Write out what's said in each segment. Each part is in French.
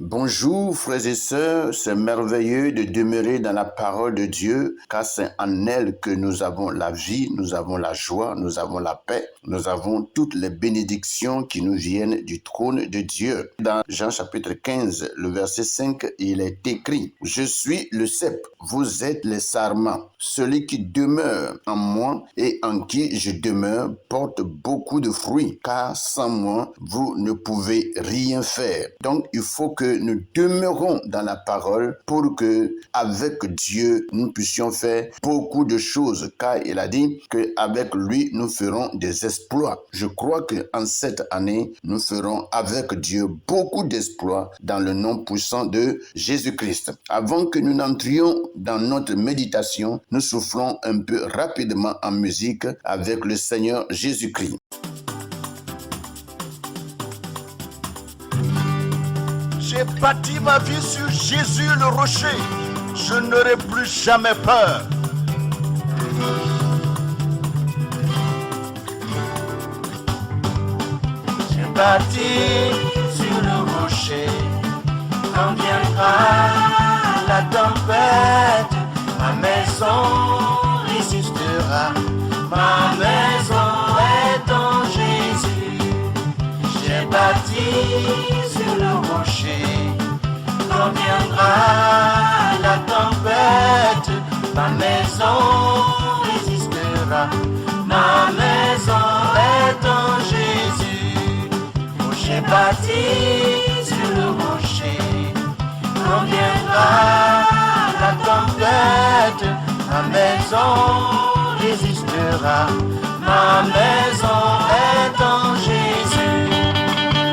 Bonjour frères et sœurs, c'est merveilleux de demeurer dans la parole de Dieu, car c'est en elle que nous avons la vie, nous avons la joie, nous avons la paix, nous avons toutes les bénédictions qui nous viennent du trône de Dieu. Dans Jean chapitre 15, le verset 5, il est écrit: « Je suis le cep, vous êtes les sarments. Celui qui demeure en moi et en qui je demeure porte beaucoup de fruits, car sans moi, vous ne pouvez rien faire. » Donc, il faut que nous demeurons dans la parole pour que, avec Dieu, nous puissions faire beaucoup de choses, car il a dit qu'avec lui, nous ferons des exploits. Je crois qu'en cette année, nous ferons avec Dieu beaucoup d'exploits dans le nom puissant de Jésus-Christ. Avant que nous n'entrions dans notre méditation, nous soufflons un peu rapidement en musique avec le Seigneur Jésus-Christ. J'ai bâti ma vie sur Jésus le rocher. Je n'aurai plus jamais peur. J'ai bâti sur le rocher. Quand viendra la tempête, ma maison résistera. Ma maison est en Jésus. J'ai bâti sur le rocher. Quand viendra la tempête, ma maison résistera. Ma maison est en Jésus. Oh, j'ai bâti sur le rocher. Quand viendra la tempête, ma maison résistera. Ma maison est en Jésus.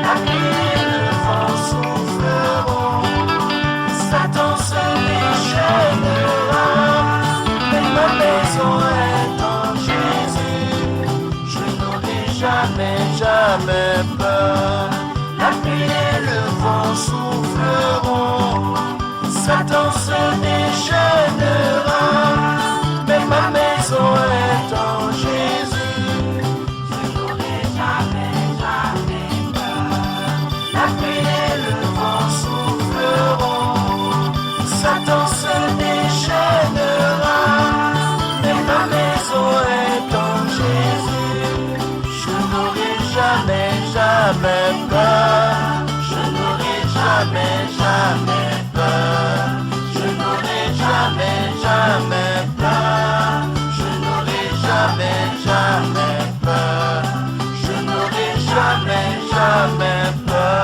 La pluie et le vent souffleront, Satan se déchaînera, mais ma maison est en Jésus. Je n'aurai jamais peur. La pluie et le vent souffleront, Satan se déchaînera, mais ma maison est en Jésus. Je n'aurai jamais peur. La pluie et le vent souffleront, Satan se déchaînera, mais ma maison est en Jésus. Je n'aurai jamais peur. Je n'aurai jamais peur. Je n'aurai jamais peur. Je n'aurai jamais peur. Je n'aurai jamais peur.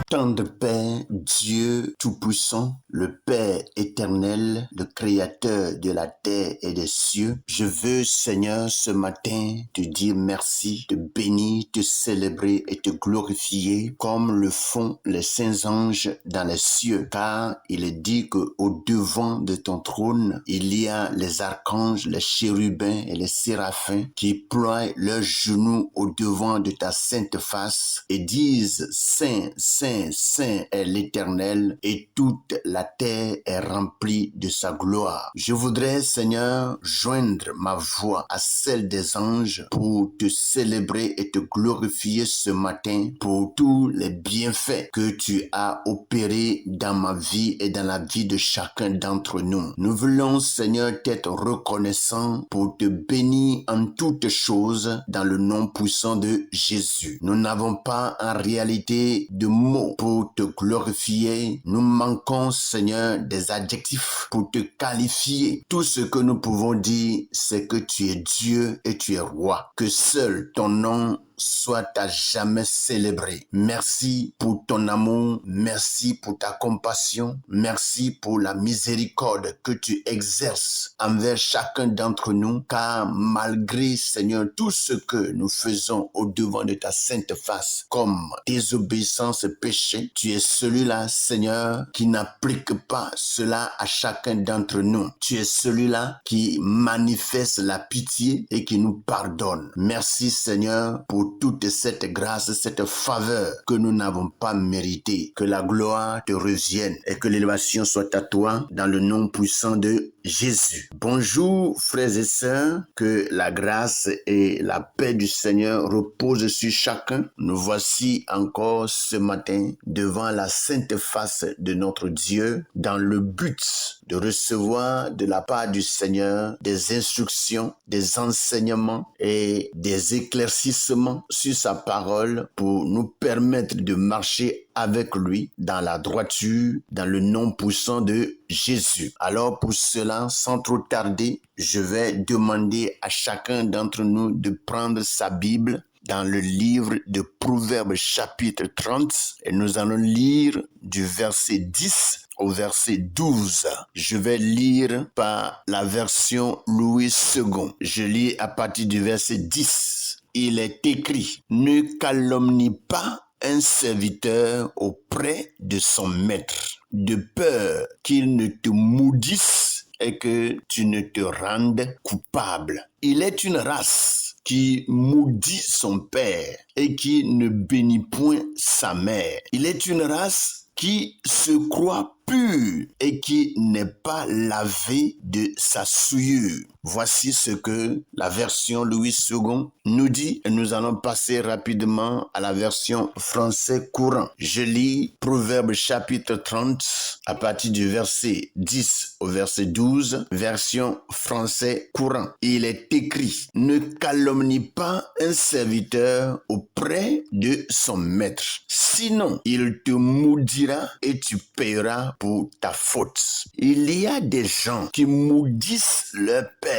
Tendre Père, Dieu Tout-Puissant, le Père éternel, le Créateur de la terre et des cieux, je veux, Seigneur, ce matin, te dire merci, te bénir, te célébrer et te glorifier comme le font les saints anges dans les cieux, car il est dit qu'au devant de ton trône, il y a les archanges, les chérubins et les séraphins qui ploient leurs genoux au devant de ta sainte face et disent: Saint, Saint, Saint est l'Éternel, et toute la terre est remplie de sa gloire. Je voudrais, Seigneur, joindre ma voix à celle des anges pour te célébrer et te glorifier ce matin pour tous les bienfaits que tu as opérés dans ma vie et dans la vie de chacun d'entre nous. Nous voulons, Seigneur, t'être reconnaissants pour te bénir en toutes choses dans le nom puissant de Jésus. Nous n'avons pas en réalité de mots pour te glorifier. Nous manquons, Seigneur, des adjectifs pour te qualifier. Tout ce que nous pouvons dire, c'est que tu es Dieu et tu es roi. Que seul ton nom soit à jamais célébré. Merci pour ton amour, merci pour ta compassion, merci pour la miséricorde que tu exerces envers chacun d'entre nous, car malgré, Seigneur, tout ce que nous faisons au devant de ta sainte face, comme désobéissance et péché, tu es celui-là, Seigneur, qui n'applique pas cela à chacun d'entre nous. Tu es celui-là qui manifeste la pitié et qui nous pardonne. Merci, Seigneur, pour toute cette grâce, cette faveur que nous n'avons pas méritée. Que la gloire te revienne et que l'élévation soit à toi dans le nom puissant de Jésus. Bonjour frères et sœurs, que la grâce et la paix du Seigneur reposent sur chacun. Nous voici encore ce matin devant la sainte face de notre Dieu dans le but de recevoir de la part du Seigneur des instructions, des enseignements et des éclaircissements sur sa parole pour nous permettre de marcher avec lui dans la droiture, dans le nom puissant de Jésus. Alors pour cela, sans trop tarder, je vais demander à chacun d'entre nous de prendre sa Bible dans le livre de Proverbes chapitre 30 et nous allons lire du verset 10 au verset 12. Je vais lire par la version Louis II. Je lis à partir du verset 10. Il est écrit: ne calomnie pas un serviteur auprès de son maître, de peur qu'il ne te maudisse et que tu ne te rendes coupable. Il est une race qui maudit son père et qui ne bénit point sa mère. Il est une race qui se croit pur et qui n'est pas lavé de sa souillure. Voici ce que la version Louis II nous dit et nous allons passer rapidement à la version français courant. Je lis Proverbes chapitre 30 à partir du verset 10 au verset 12, version français courant. Il est écrit: ne calomnie pas un serviteur auprès de son maître, sinon il te maudira et tu paieras pour ta faute. Il y a des gens qui maudissent leur père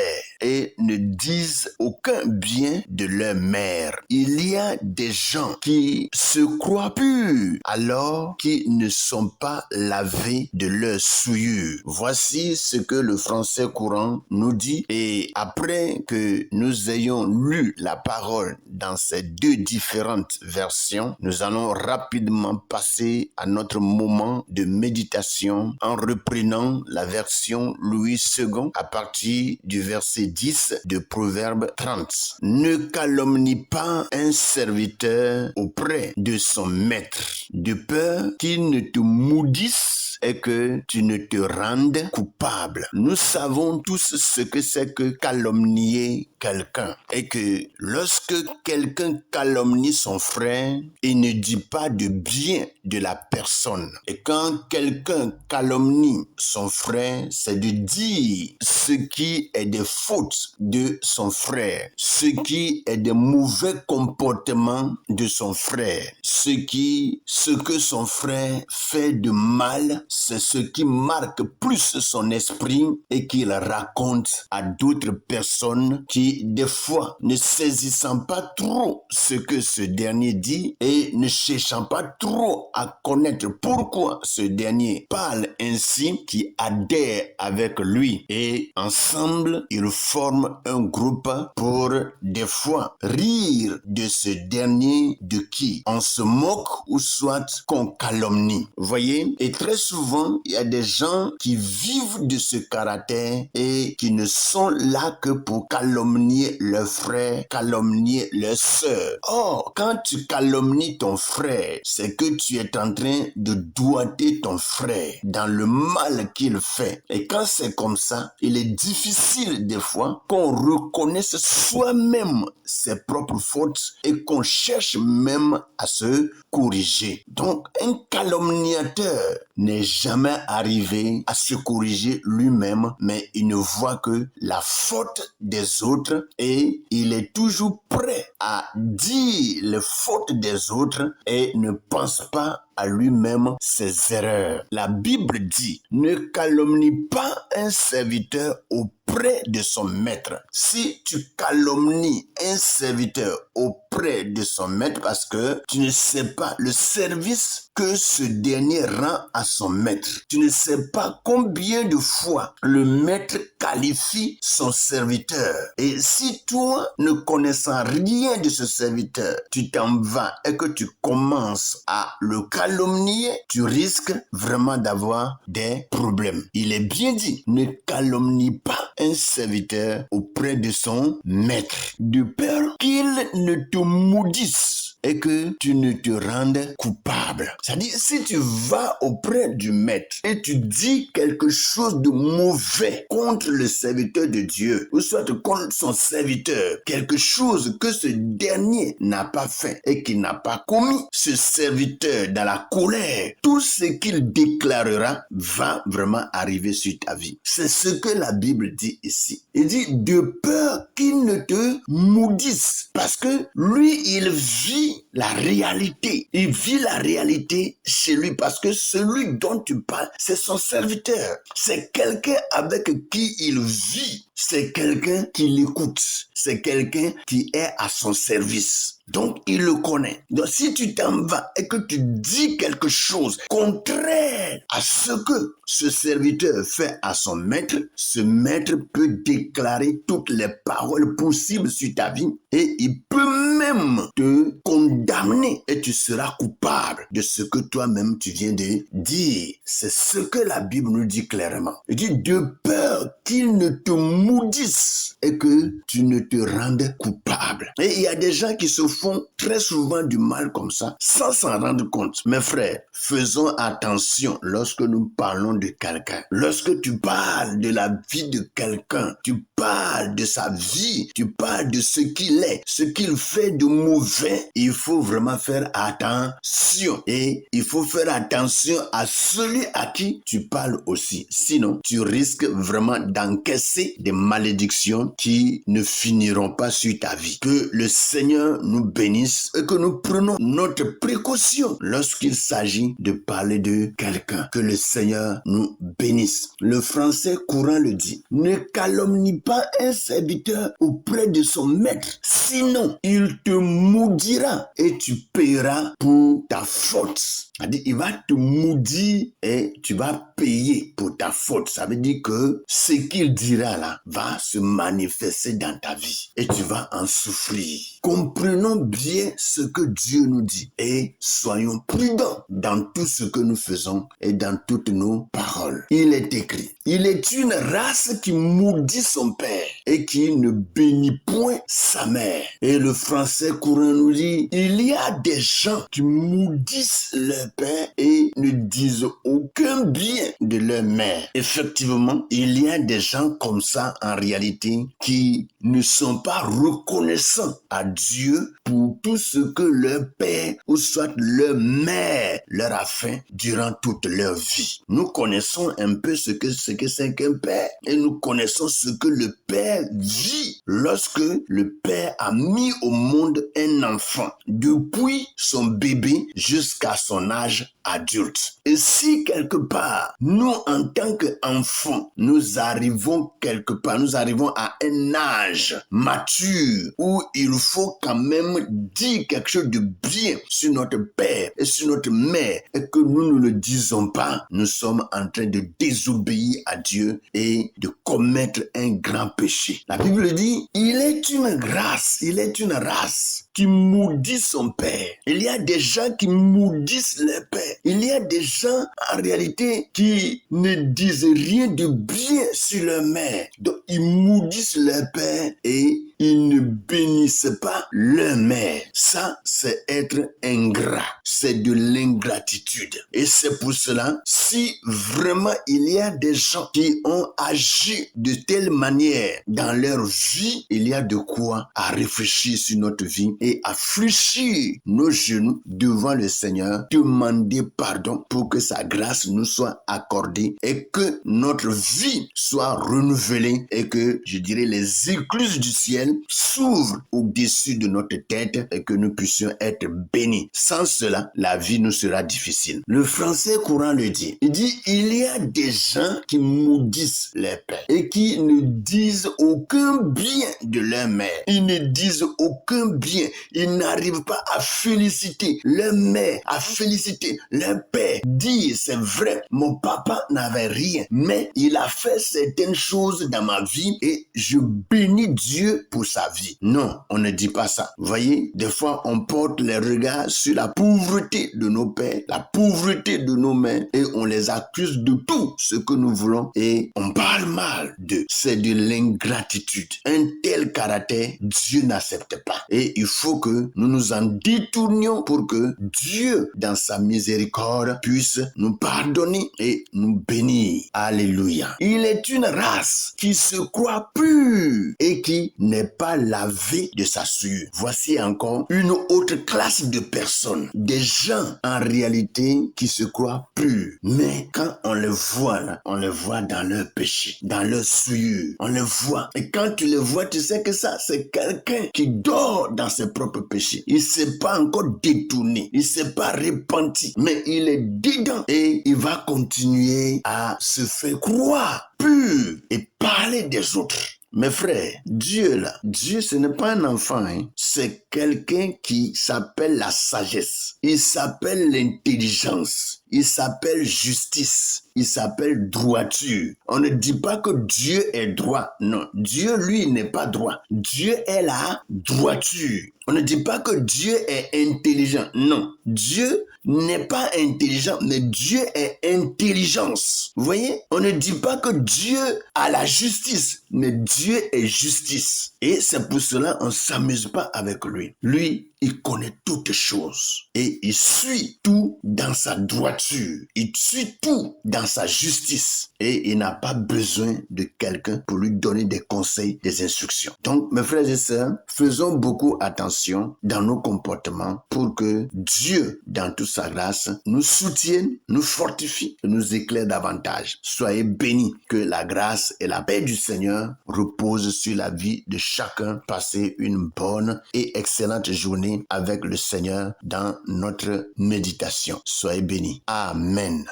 et ne disent aucun bien de leur mère. Il y a des gens qui se croient purs alors qu'ils ne sont pas lavés de leur souillure. Voici ce que le français courant nous dit, et après que nous ayons lu la parole dans ces deux différentes versions, nous allons rapidement passer à notre moment de méditation en reprenant la version Louis II à partir du verset 10 de Proverbe 30. Ne calomnie pas un serviteur auprès de son maître, de peur qu'il ne te maudisse et que tu ne te rendes coupable. Nous savons tous ce que c'est que calomnier quelqu'un et que lorsque quelqu'un calomnie son frère, il ne dit pas de bien de la personne. Et quand quelqu'un calomnie son frère, c'est de dire ce qui est des fautes de son frère, ce qui est des mauvais comportements de son frère, ce que son frère fait de mal, c'est ce qui marque plus son esprit et qu'il raconte à d'autres personnes qui, des fois, ne saisissant pas trop ce que ce dernier dit et ne cherchant pas trop à connaître pourquoi ce dernier parle ainsi, qui adhèrent avec lui. Et ensemble, ils forment un groupe pour, des fois, rire de ce dernier de qui on se moque ou soit qu'on calomnie. Voyez? Et très souvent, il y a des gens qui vivent de ce caractère et qui ne sont là que pour calomnier leur frère, calomnier leur sœur. Or, quand tu calomnies ton frère, c'est que tu es en train de doigter ton frère dans le mal qu'il fait. Et quand c'est comme ça, il est difficile des fois qu'on reconnaisse soi-même ses propres fautes et qu'on cherche même à se corriger. Donc, un calomniateur n'est jamais arrivé à se corriger lui-même, mais il ne voit que la faute des autres et il est toujours prêt à dire les fautes des autres et ne pense pas à lui-même ses erreurs. La Bible dit: ne calomnie pas un serviteur auprès de son maître. Si tu calomnies un serviteur auprès de son maître parce que tu ne sais pas le service que ce dernier rend à son maître, tu ne sais pas combien de fois le maître qualifie son serviteur. Et si toi, ne connaissant rien de ce serviteur, tu t'en vas et que tu commences à le calomnier, tu risques vraiment d'avoir des problèmes. Il est bien dit: ne calomnie pas un serviteur auprès de son maître, de peur qu'il ne te maudisse et que tu ne te rendes coupable. C'est-à-dire, si tu vas auprès du maître et tu dis quelque chose de mauvais contre le serviteur de Dieu, ou soit contre son serviteur, quelque chose que ce dernier n'a pas fait et qu'il n'a pas commis, ce serviteur dans la colère, tout ce qu'il déclarera va vraiment arriver sur ta vie. C'est ce que la Bible dit ici. Il dit de peur qu'il ne te maudisse, parce que lui, il vit la réalité. Il vit la réalité chez lui, parce que celui dont tu parles, c'est son serviteur. C'est quelqu'un avec qui il vit. C'est quelqu'un qui l'écoute. C'est quelqu'un qui est à son service. Donc, il le connaît. Donc, si tu t'en vas et que tu dis quelque chose contraire à ce que ce serviteur fait à son maître, ce maître peut déclarer toutes les paroles possibles sur ta vie et il peut même te condamner et tu seras coupable de ce que toi-même tu viens de dire. C'est ce que la Bible nous dit clairement. Il dit de peur qu'il ne te maudisse et que tu ne te rendes coupable. Et il y a des gens qui se font très souvent du mal comme ça, sans s'en rendre compte. Mes frères, faisons attention lorsque nous parlons de quelqu'un. Lorsque tu parles de la vie de quelqu'un, tu parles de sa vie, tu parles de ce qu'il est, ce qu'il fait de mauvais, il faut vraiment faire attention. Et il faut faire attention à celui à qui tu parles aussi. Sinon, tu risques vraiment d'encaisser des malédictions qui ne finiront pas sur ta vie. Que le Seigneur nous bénisse et que nous prenons notre précaution lorsqu'il s'agit de parler de quelqu'un. Que le Seigneur nous bénisse. Le français courant le dit. Ne calomnie pas un serviteur auprès de son maître. Sinon, il te maudira et tu paieras pour ta faute. C'est-à-dire, il va te maudire et tu vas payer pour ta faute. Ça veut dire que ce qu'il dira là va se manifester dans ta vie et tu vas en souffrir. Comprenons bien ce que Dieu nous dit et soyons prudents dans tout ce que nous faisons et dans toutes nos paroles. Il est écrit, il est une race qui maudit son père et qui ne bénit point sa mère. Et le français courant nous dit, il y a des gens qui maudissent leur père et ne disent aucun bien de leur mère. Effectivement, il y a des gens comme ça en réalité qui ne sont pas reconnaissants à Dieu pour tout ce que leur père ou soit leur mère leur a fait durant toute leur vie. Nous connaissons un peu ce que c'est qu'un père et nous connaissons ce que le père vit lorsque le père a mis au monde un enfant depuis son bébé jusqu'à son âge adulte. Et si quelque part, nous en tant qu'enfants, nous arrivons quelque part, nous arrivons à un âge mature où il faut quand même dire quelque chose de bien sur notre père et sur notre mère et que nous ne le disons pas, nous sommes en train de désobéir à Dieu et de commettre un grand péché. La Bible dit, il est une race qui maudit son père. Il y a des gens qui maudissent leur père. Il y a des gens, en réalité, qui ne disent rien de bien sur leur mère. Donc, ils maudissent leur père et ils ne bénissent pas leur mère. Ça, c'est être ingrat. C'est de l'ingratitude. Et c'est pour cela, si vraiment il y a des gens qui ont agi de telle manière dans leur vie, il y a de quoi à réfléchir sur notre vie et à fléchir nos genoux devant le Seigneur, demander pardon pour que sa grâce nous soit accordée et que notre vie soit renouvelée et que, je dirais, les écluses du ciel s'ouvrent au-dessus de notre tête et que nous puissions être bénis. Sans cela, la vie nous sera difficile. Le français courant le dit. Il dit, il y a des gens qui maudissent leur père et qui ne disent aucun bien de leur mère. Ils ne disent aucun bien. Ils n'arrivent pas à féliciter leur mère, à féliciter leur père. Dire, c'est vrai, mon papa n'avait rien, mais il a fait certaines choses dans ma vie et je bénis Dieu pour sa vie. Non, on ne dit pas ça. Vous voyez, des fois, on porte les regards sur la pauvreté de nos pères, la pauvreté de nos mères et on les accuse de tout ce que nous voulons et on parle mal d'eux. C'est de l'ingratitude. Un tel caractère, Dieu n'accepte pas. Et il faut que nous nous en détournions pour que Dieu, dans sa miséricorde, puisse nous pardonner et nous bénir. Alléluia. Il est une race qui se croit pure et qui n'est pas lavée de sa sueur. Voici encore une autre classe de personnes, des gens en réalité qui se croient purs. Mais quand on les voit là, on les voit dans leur péché, dans leur souillure. On les voit. Et quand tu les vois, tu sais que ça, c'est quelqu'un qui dort dans ses propres péchés. Il ne s'est pas encore détourné. Il ne s'est pas repenti. Mais il est dedans et il va continuer à se faire croire pur et parler des autres. Mes frères, Dieu là, Dieu ce n'est pas un enfant, hein. C'est quelqu'un qui s'appelle la sagesse. Il s'appelle l'intelligence. Il s'appelle justice. Il s'appelle droiture. On ne dit pas que Dieu est droit. Non, Dieu lui n'est pas droit. Dieu est la droiture. On ne dit pas que Dieu est intelligent. Non, Dieu n'est pas intelligent, mais Dieu est intelligence. Vous voyez? On ne dit pas que Dieu a la justice, mais Dieu est justice. Et c'est pour cela qu'on ne s'amuse pas avec lui. Lui, il connaît toutes choses et il suit tout dans sa droiture. Il suit tout dans sa justice et il n'a pas besoin de quelqu'un pour lui donner des conseils, des instructions. Donc, mes frères et sœurs, faisons beaucoup attention dans nos comportements pour que Dieu, dans toute sa grâce, nous soutienne, nous fortifie et nous éclaire davantage. Soyez bénis, que la grâce et la paix du Seigneur reposent sur la vie de chacun. Passez une bonne et excellente journée avec le Seigneur dans notre méditation. Soyez bénis. Amen.